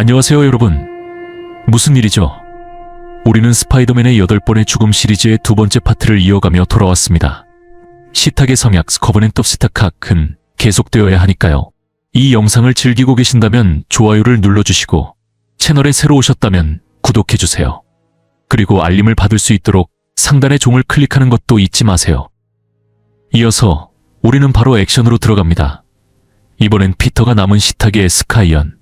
안녕하세요 여러분. 무슨 일이죠? 우리는 스파이더맨의 8번의 죽음 시리즈의 두 번째 파트를 이어가며 돌아왔습니다. 시탁의 성약 커버넌트 오브 시탁은 계속되어야 하니까요. 이 영상을 즐기고 계신다면 좋아요를 눌러주시고 채널에 새로 오셨다면 구독해주세요. 그리고 알림을 받을 수 있도록 상단의 종을 클릭하는 것도 잊지 마세요. 이어서 우리는 바로 액션으로 들어갑니다. 이번엔 피터가 남은 시탁의 스카이언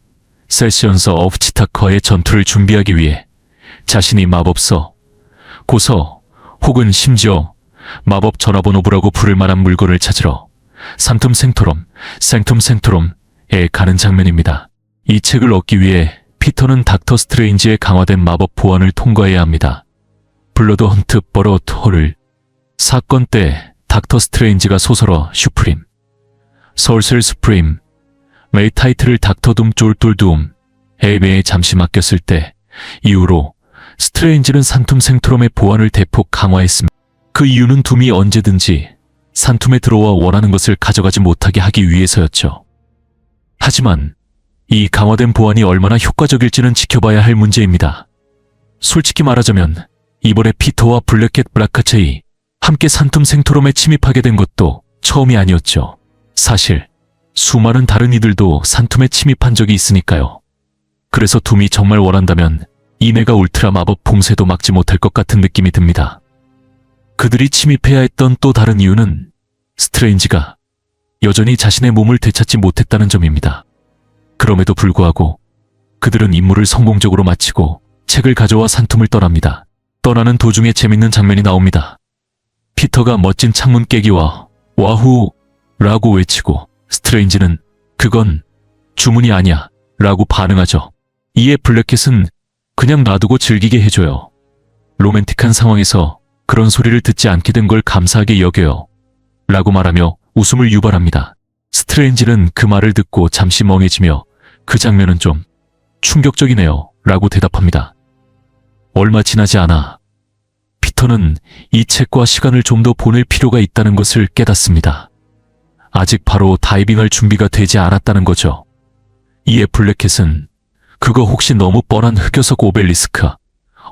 세션서 오브 치타커의 전투를 준비하기 위해 자신이 마법서, 고서 혹은 심지어 마법 전화번호부라고 부를 만한 물건을 찾으러 산툼 생토럼에 가는 장면입니다. 이 책을 얻기 위해 피터는 닥터 스트레인지의 강화된 마법 보안을 통과해야 합니다. 블러드 헌트 버럿 홀을 사건 때 닥터 스트레인지가 소설어 슈프림, 솔셀 수프림, 메이 타이틀을 닥터 둠 쫄돌 둠 에이메에 잠시 맡겼을 때 이후로 스트레인지는 산툼 생토럼의 보안을 대폭 강화했습니다. 그 이유는 둠이 언제든지 산툼에 들어와 원하는 것을 가져가지 못하게 하기 위해서였죠. 하지만 이 강화된 보안이 얼마나 효과적일지는 지켜봐야 할 문제입니다. 솔직히 말하자면 이번에 피터와 블랙캣 브라카체이 함께 산툼 생토럼에 침입하게 된 것도 처음이 아니었죠. 사실 수많은 다른 이들도 산툼에 침입한 적이 있으니까요. 그래서 둠이 정말 원한다면 이 메가 울트라 마법 봉쇄도 막지 못할 것 같은 느낌이 듭니다. 그들이 침입해야 했던 또 다른 이유는 스트레인지가 여전히 자신의 몸을 되찾지 못했다는 점입니다. 그럼에도 불구하고 그들은 임무를 성공적으로 마치고 책을 가져와 산툼을 떠납니다. 떠나는 도중에 재밌는 장면이 나옵니다. 피터가 멋진 창문 깨기와 와후 라고 외치고 스트레인지는 그건 주문이 아니야 라고 반응하죠. 이에 블랙캣은 그냥 놔두고 즐기게 해줘요. 로맨틱한 상황에서 그런 소리를 듣지 않게 된 걸 감사하게 여겨요 라고 말하며 웃음을 유발합니다. 스트레인지는 그 말을 듣고 잠시 멍해지며 그 장면은 좀 충격적이네요 라고 대답합니다. 얼마 지나지 않아 피터는 이 책과 시간을 좀 더 보낼 필요가 있다는 것을 깨닫습니다. 아직 바로 다이빙할 준비가 되지 않았다는 거죠. 이에 블랙캣은 그거 혹시 너무 뻔한 흑요석 오벨리스크,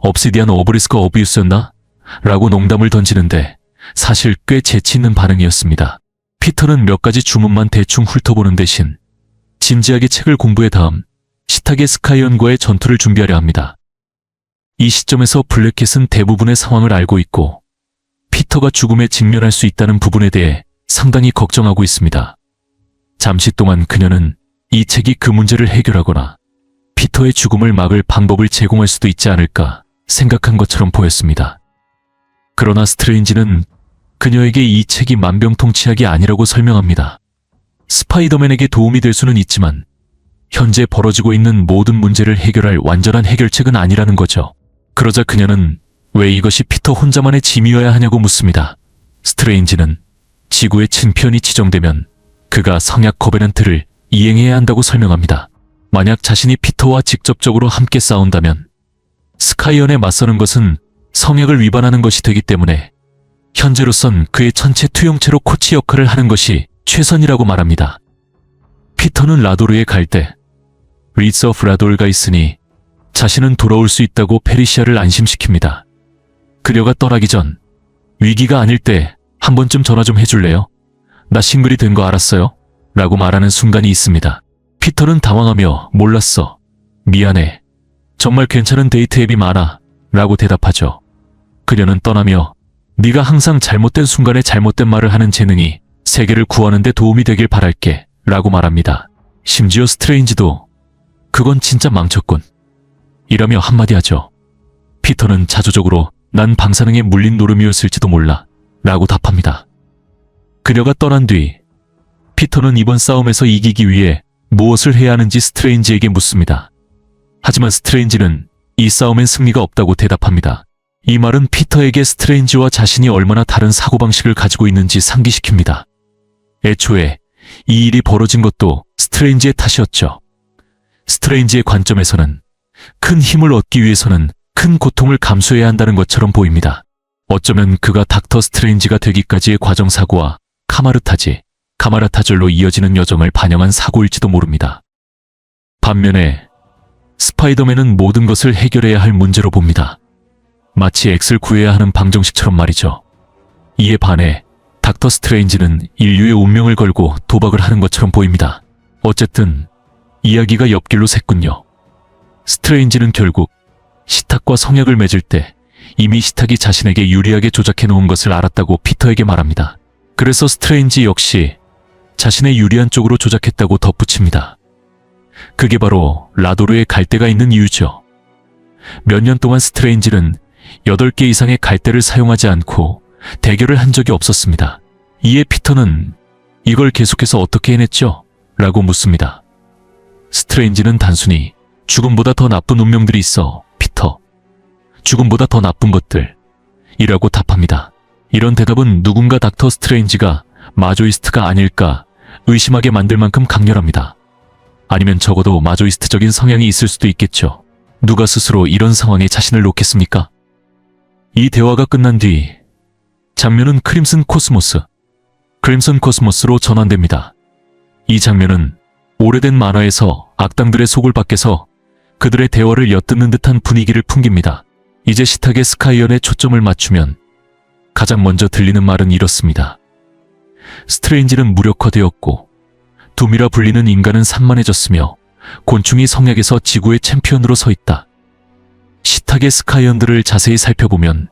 업시디안 오브리스크 어비우스였나? 라고 농담을 던지는데 사실 꽤 재치 있는 반응이었습니다. 피터는 몇 가지 주문만 대충 훑어보는 대신 진지하게 책을 공부해 다음 시탁의 스카이언과의 전투를 준비하려 합니다. 이 시점에서 블랙캣은 대부분의 상황을 알고 있고 피터가 죽음에 직면할 수 있다는 부분에 대해 상당히 걱정하고 있습니다. 잠시 동안 그녀는 이 책이 그 문제를 해결하거나 피터의 죽음을 막을 방법을 제공할 수도 있지 않을까 생각한 것처럼 보였습니다. 그러나 스트레인지는 그녀에게 이 책이 만병통치약이 아니라고 설명합니다. 스파이더맨에게 도움이 될 수는 있지만 현재 벌어지고 있는 모든 문제를 해결할 완전한 해결책은 아니라는 거죠. 그러자 그녀는 왜 이것이 피터 혼자만의 짐이어야 하냐고 묻습니다. 스트레인지는 지구의 친편이 지정되면 그가 성약 코베넌트를 이행해야 한다고 설명합니다. 만약 자신이 피터와 직접적으로 함께 싸운다면 스카이언에 맞서는 것은 성약을 위반하는 것이 되기 때문에 현재로선 그의 천체 투영체로 코치 역할을 하는 것이 최선이라고 말합니다. 피터는 라도르에 갈 때 리츠 오브 라돌가 있으니 자신은 돌아올 수 있다고 페리시아를 안심시킵니다. 그녀가 떠나기 전 위기가 아닐 때 한 번쯤 전화 좀 해줄래요? 나 싱글이 된 거 알았어요? 라고 말하는 순간이 있습니다. 피터는 당황하며 몰랐어. 미안해. 정말 괜찮은 데이트 앱이 많아. 라고 대답하죠. 그녀는 떠나며 네가 항상 잘못된 순간에 잘못된 말을 하는 재능이 세계를 구하는 데 도움이 되길 바랄게. 라고 말합니다. 심지어 스트레인지도 그건 진짜 망쳤군. 이라며 한마디 하죠. 피터는 자조적으로 난 방사능에 물린 노름이었을지도 몰라. 라고 답합니다. 그녀가 떠난 뒤 피터는 이번 싸움에서 이기기 위해 무엇을 해야 하는지 스트레인지에게 묻습니다. 하지만 스트레인지는 이 싸움엔 승리가 없다고 대답합니다. 이 말은 피터에게 스트레인지와 자신이 얼마나 다른 사고방식을 가지고 있는지 상기시킵니다. 애초에 이 일이 벌어진 것도 스트레인지의 탓이었죠. 스트레인지의 관점에서는 큰 힘을 얻기 위해서는 큰 고통을 감수해야 한다는 것처럼 보입니다. 어쩌면 그가 닥터 스트레인지가 되기까지의 과정사고와 카마르타절로 이어지는 여정을 반영한 사고일지도 모릅니다. 반면에 스파이더맨은 모든 것을 해결해야 할 문제로 봅니다. 마치 X를 구해야 하는 방정식처럼 말이죠. 이에 반해 닥터 스트레인지는 인류의 운명을 걸고 도박을 하는 것처럼 보입니다. 어쨌든 이야기가 옆길로 샜군요. 스트레인지는 결국 시탁과 성약을 맺을 때 이미 시탁이 자신에게 유리하게 조작해 놓은 것을 알았다고 피터에게 말합니다. 그래서 스트레인지 역시 자신의 유리한 쪽으로 조작했다고 덧붙입니다. 그게 바로 라도르의 갈대가 있는 이유죠. 몇 년 동안 스트레인지는 8개 이상의 갈대를 사용하지 않고 대결을 한 적이 없었습니다. 이에 피터는 이걸 계속해서 어떻게 해냈죠? 라고 묻습니다. 스트레인지는 단순히 죽음보다 더 나쁜 운명들이 있어, 피터. 죽음보다 더 나쁜 것들. 이라고 답합니다. 이런 대답은 누군가 닥터 스트레인지가 마조이스트가 아닐까 의심하게 만들 만큼 강렬합니다. 아니면 적어도 마조이스트적인 성향이 있을 수도 있겠죠. 누가 스스로 이런 상황에 자신을 놓겠습니까? 이 대화가 끝난 뒤 장면은 크림슨 코스모스로 전환됩니다. 이 장면은 오래된 만화에서 악당들의 속을 밖에서 그들의 대화를 엿듣는 듯한 분위기를 풍깁니다. 이제 시탁의 스카이언에 초점을 맞추면 가장 먼저 들리는 말은 이렇습니다. 스트레인지는 무력화되었고 둠이라 불리는 인간은 산만해졌으며 곤충이 성약에서 지구의 챔피언으로 서 있다. 시탁의 스카이언들을 자세히 살펴보면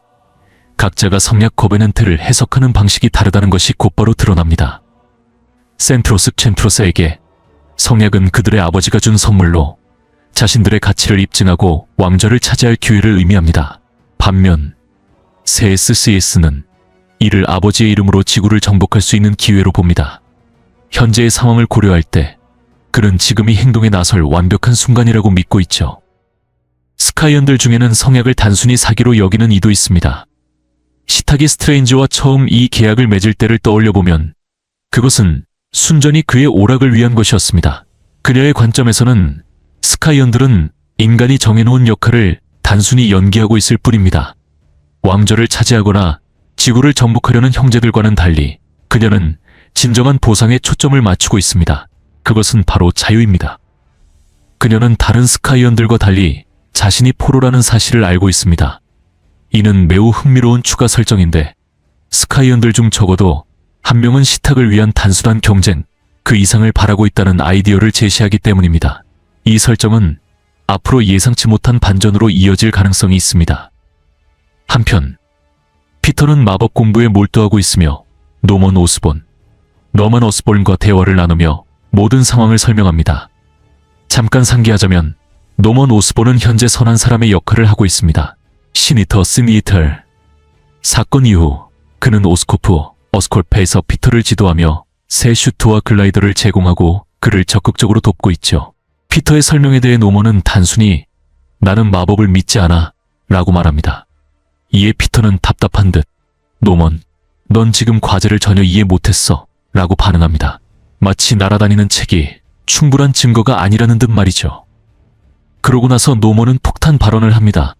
각자가 성약 거베넌트를 해석하는 방식이 다르다는 것이 곧바로 드러납니다. 챈트로스에게 성약은 그들의 아버지가 준 선물로 자신들의 가치를 입증하고 왕좌를 차지할 기회를 의미합니다. 반면 CSCS는 이를 아버지의 이름으로 지구를 정복할 수 있는 기회로 봅니다. 현재의 상황을 고려할 때 그는 지금이 행동에 나설 완벽한 순간이라고 믿고 있죠. 스카이언들 중에는 성약을 단순히 사기로 여기는 이도 있습니다. 시탁이 스트레인지와 처음 이 계약을 맺을 때를 떠올려보면 그것은 순전히 그의 오락을 위한 것이었습니다. 그녀의 관점에서는 스카이언들은 인간이 정해놓은 역할을 단순히 연기하고 있을 뿐입니다. 왕좌를 차지하거나 지구를 정복하려는 형제들과는 달리 그녀는 진정한 보상에 초점을 맞추고 있습니다. 그것은 바로 자유입니다. 그녀는 다른 스카이언들과 달리 자신이 포로라는 사실을 알고 있습니다. 이는 매우 흥미로운 추가 설정인데 스카이언들 중 적어도 한 명은 시탁을 위한 단순한 경쟁, 그 이상을 바라고 있다는 아이디어를 제시하기 때문입니다. 이 설정은 앞으로 예상치 못한 반전으로 이어질 가능성이 있습니다. 한편 피터는 마법 공부에 몰두하고 있으며 노먼 오스본과 대화를 나누며 모든 상황을 설명합니다. 잠깐 상기하자면 노먼 오스본은 현재 선한 사람의 역할을 하고 있습니다. 시니터 스니털 사건 이후 그는 어스콜프에서 피터를 지도하며 새 슈트와 글라이더를 제공하고 그를 적극적으로 돕고 있죠. 피터의 설명에 대해 노먼은 단순히 나는 마법을 믿지 않아 라고 말합니다. 이에 피터는 답답한 듯 노먼, 넌 지금 과제를 전혀 이해 못했어 라고 반응합니다. 마치 날아다니는 책이 충분한 증거가 아니라는 듯 말이죠. 그러고 나서 노먼은 폭탄 발언을 합니다.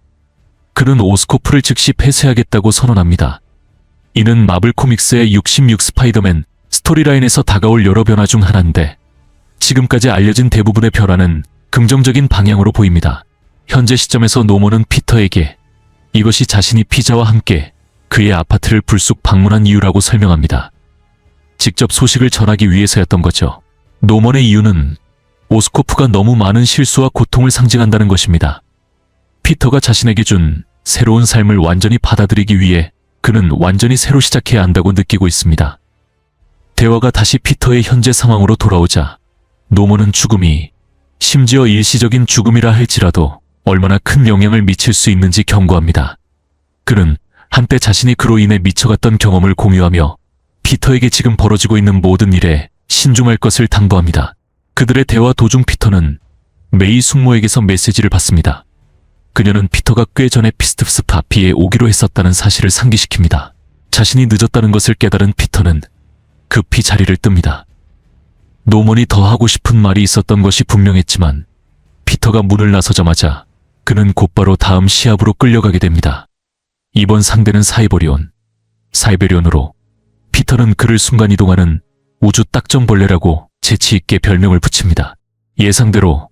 그는 오스코프를 즉시 폐쇄하겠다고 선언합니다. 이는 마블 코믹스의 66 스파이더맨 스토리라인에서 다가올 여러 변화 중 하나인데 지금까지 알려진 대부분의 변화는 긍정적인 방향으로 보입니다. 현재 시점에서 노먼은 피터에게 이것이 자신이 피자와 함께 그의 아파트를 불쑥 방문한 이유라고 설명합니다. 직접 소식을 전하기 위해서였던 거죠. 노먼의 이유는 오스코프가 너무 많은 실수와 고통을 상징한다는 것입니다. 피터가 자신에게 준 새로운 삶을 완전히 받아들이기 위해 그는 완전히 새로 시작해야 한다고 느끼고 있습니다. 대화가 다시 피터의 현재 상황으로 돌아오자 노먼은 죽음이 심지어 일시적인 죽음이라 할지라도 얼마나 큰 영향을 미칠 수 있는지 경고합니다. 그는 한때 자신이 그로 인해 미쳐갔던 경험을 공유하며 피터에게 지금 벌어지고 있는 모든 일에 신중할 것을 당부합니다. 그들의 대화 도중 피터는 메이 숙모에게서 메시지를 받습니다. 그녀는 피터가 꽤 전에 피스트스 파피에 오기로 했었다는 사실을 상기시킵니다. 자신이 늦었다는 것을 깨달은 피터는 급히 자리를 뜹니다. 노먼이 더 하고 싶은 말이 있었던 것이 분명했지만 피터가 문을 나서자마자 그는 곧바로 다음 시합으로 끌려가게 됩니다. 이번 상대는 사이베리온으로 피터는 그를 순간이동하는 우주 딱정벌레라고 재치있게 별명을 붙입니다. 예상대로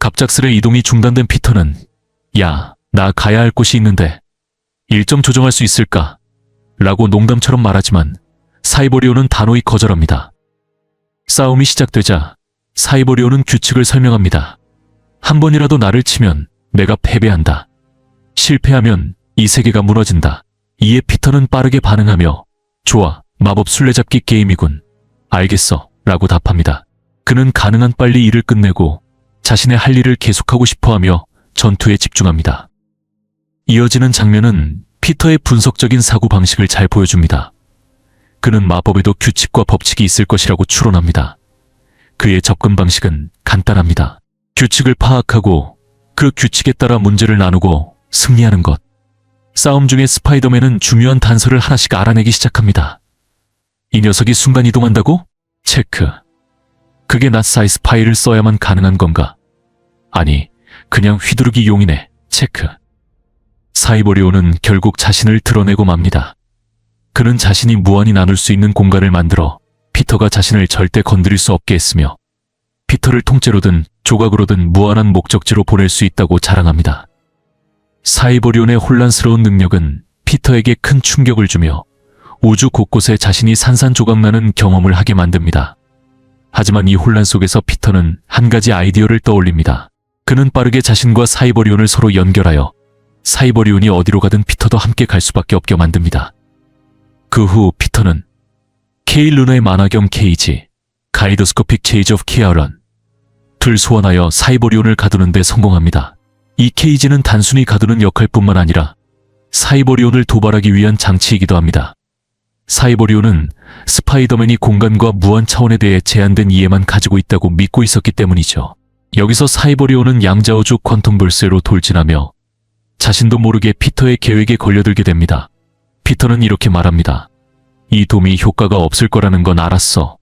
갑작스레 이동이 중단된 피터는 야, 나 가야 할 곳이 있는데 일 좀 조정할 수 있을까? 라고 농담처럼 말하지만 사이보리온은 단호히 거절합니다. 싸움이 시작되자 사이보리온은 규칙을 설명합니다. 한 번이라도 나를 치면 내가 패배한다. 실패하면 이 세계가 무너진다. 이에 피터는 빠르게 반응하며 좋아, 마법 술래잡기 게임이군. 알겠어 라고 답합니다. 그는 가능한 빨리 일을 끝내고 자신의 할 일을 계속하고 싶어하며 전투에 집중합니다. 이어지는 장면은 피터의 분석적인 사고방식을 잘 보여줍니다. 그는 마법에도 규칙과 법칙이 있을 것이라고 추론합니다. 그의 접근 방식은 간단합니다. 규칙을 파악하고 그 규칙에 따라 문제를 나누고 승리하는 것. 싸움 중에 스파이더맨은 중요한 단서를 하나씩 알아내기 시작합니다. 이 녀석이 순간이동한다고? 체크. 그게 낫 사이즈 파일을 써야만 가능한 건가? 아니, 그냥 휘두르기 용이네. 체크. 사이보리온은 결국 자신을 드러내고 맙니다. 그는 자신이 무한히 나눌 수 있는 공간을 만들어 피터가 자신을 절대 건드릴 수 없게 했으며 피터를 통째로든 조각으로든 무한한 목적지로 보낼 수 있다고 자랑합니다. 사이보리온의 혼란스러운 능력은 피터에게 큰 충격을 주며 우주 곳곳에 자신이 산산조각나는 경험을 하게 만듭니다. 하지만 이 혼란 속에서 피터는 한 가지 아이디어를 떠올립니다. 그는 빠르게 자신과 사이보리온을 서로 연결하여 사이보리온이 어디로 가든 피터도 함께 갈 수밖에 없게 만듭니다. 그 후 피터는 케일 루나의 만화 겸 케이지, 가이도스코픽 체이즈 오브 키아런 둘 소환하여 사이보리온을 가두는 데 성공합니다. 이 케이지는 단순히 가두는 역할뿐만 아니라 사이보리온을 도발하기 위한 장치이기도 합니다. 사이보리온은 스파이더맨이 공간과 무한 차원에 대해 제한된 이해만 가지고 있다고 믿고 있었기 때문이죠. 여기서 사이보리온은 양자우주 퀀텀 볼스로 돌진하며 자신도 모르게 피터의 계획에 걸려들게 됩니다. 피터는 이렇게 말합니다. 이 돔이 효과가 없을 거라는 건 알았어.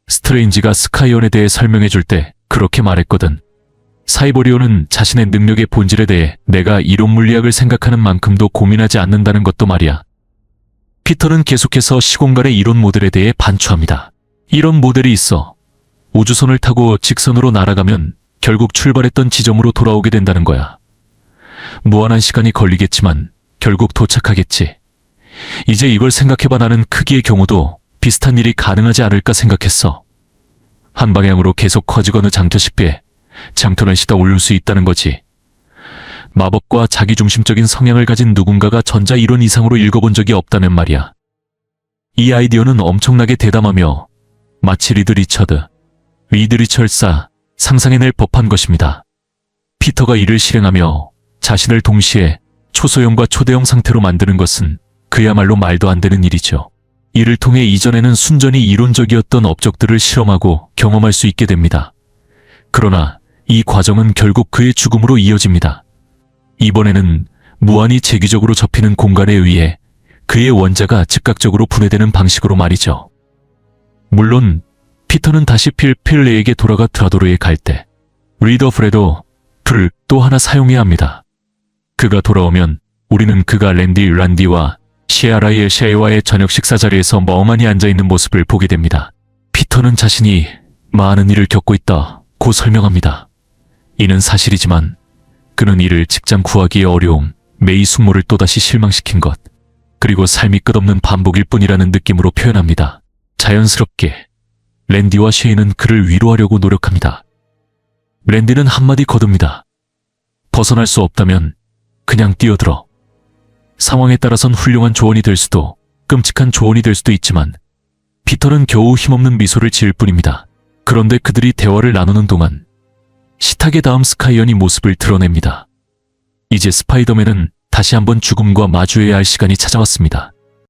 스트레인지가 스카이온에 대해 설명해줄 때 그렇게 말했거든. 사이보리온은 자신의 능력의 본질에 대해 내가 이론 물리학을 생각하는 만큼도 고민하지 않는다는 것도 말이야. 피터는 계속해서 시공간의 이론 모델에 대해 반추합니다. 이런 모델이 있어. 우주선을 타고 직선으로 날아가면 결국 출발했던 지점으로 돌아오게 된다는 거야. 무한한 시간이 걸리겠지만 결국 도착하겠지. 이제 이걸 생각해봐. 나는 크기의 경우도 비슷한 일이 가능하지 않을까 생각했어. 한 방향으로 계속 커지거나 장터식비에 장터는 시다 올릴 수 있다는 거지. 마법과 자기중심적인 성향을 가진 누군가가 전자 이론 이상으로 읽어본 적이 없다는 말이야. 이 아이디어는 엄청나게 대담하며 마치 리드 리처드가 상상해낼 법한 것입니다. 피터가 이를 실행하며 자신을 동시에 초소형과 초대형 상태로 만드는 것은 그야말로 말도 안 되는 일이죠. 이를 통해 이전에는 순전히 이론적이었던 업적들을 실험하고 경험할 수 있게 됩니다. 그러나 이 과정은 결국 그의 죽음으로 이어집니다. 이번에는 무한히 재기적으로 접히는 공간에 의해 그의 원자가 즉각적으로 분해되는 방식으로 말이죠. 물론 피터는 다시 필레에게 돌아가 드라도르에 갈 때 리더 프레도 풀을 또 하나 사용해야 합니다. 그가 돌아오면 우리는 그가 란디와 시아라이엘 셰이와의 저녁 식사 자리에서 멍하니 앉아있는 모습을 보게 됩니다. 피터는 자신이 많은 일을 겪고 있다고 설명합니다. 이는 사실이지만 그는 이를 직장 구하기의 어려움, 메이 숙모를 또다시 실망시킨 것, 그리고 삶이 끝없는 반복일 뿐이라는 느낌으로 표현합니다. 자연스럽게 랜디와 셰이는 그를 위로하려고 노력합니다. 랜디는 한마디 거둡니다. 벗어날 수 없다면 그냥 뛰어들어. 상황에 따라선 훌륭한 조언이 될 수도 끔찍한 조언이 될 수도 있지만 피터는 겨우 힘없는 미소를 지을 뿐입니다. 그런데 그들이 대화를 나누는 동안 시탁의 다음 스카이언이 모습을 드러냅니다. 이제 스파이더맨은 다시 한번 죽음과 마주해야 할 시간이 찾아왔습니다.